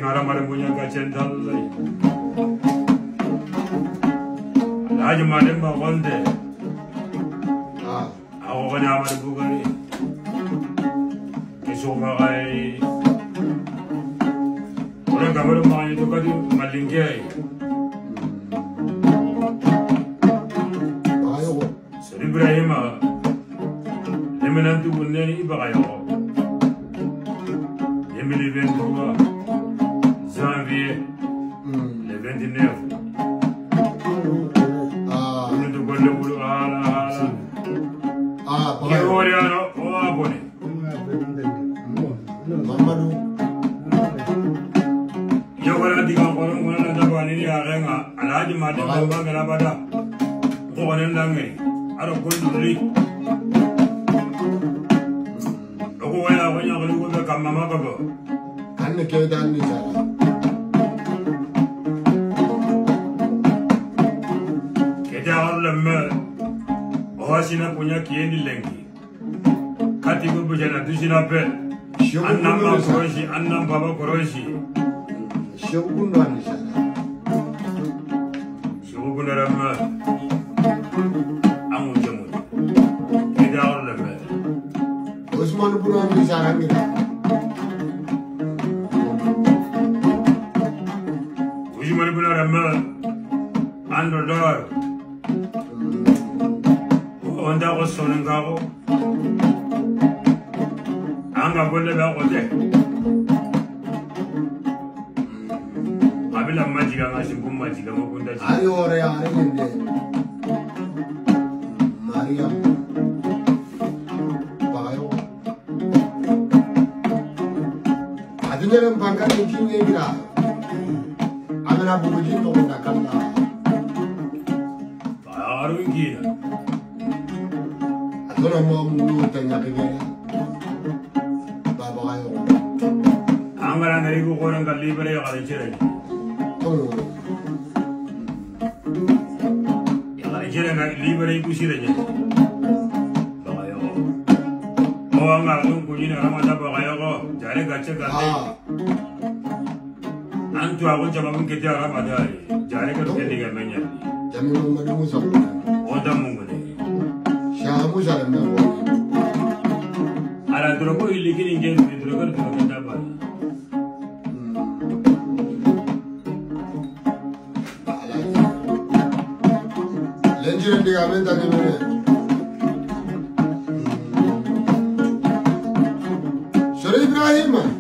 ngara mare punya kacian dalai. Aja mare mbak konde. Aku kan amar bugari. Kesoga kai. Orang kamar rumah itu kan malingkai. Seri Ibrahim, lemenan tu bunyi ibagai. 2023 janvier le 29 nous devons le vouloir Anne köyden mi sana? Kete ağırlama oğasına punya kiyendi lengi kati bu bujana duşina pe annam baba koroshi annam baba koroshi Şokundan mi sana? Şokunarama amu jamu kete ağırlama Osman Buran mi sana mi? Ando dor, onda ko sonen gago, anga bolle ba kote. Abila majiga ngasim kum majiga mo kunda. Ari ore mende. Maria. Bayo. Adunya bangkan kinye gira. Amena buji to nakalla. Arungina. Adona mo tanya kene. Baba kayo. Angara ngari ko korang kalibre ya kali chere. Oh. Ya kali chere ngari libre ku sirenya. Baba yo. Oh angara tu kujina ramada baba yo ko jare gache karte. Antu aku coba mungkin dia ramada. Jare ko kende ga menya. Jamin Muhammad Musa. Oda mungune. Shah Musa na. Ala drogo ilikin ingen drogo kenda ba. Lenjire ndiga menda ni mene. Seri Ibrahim.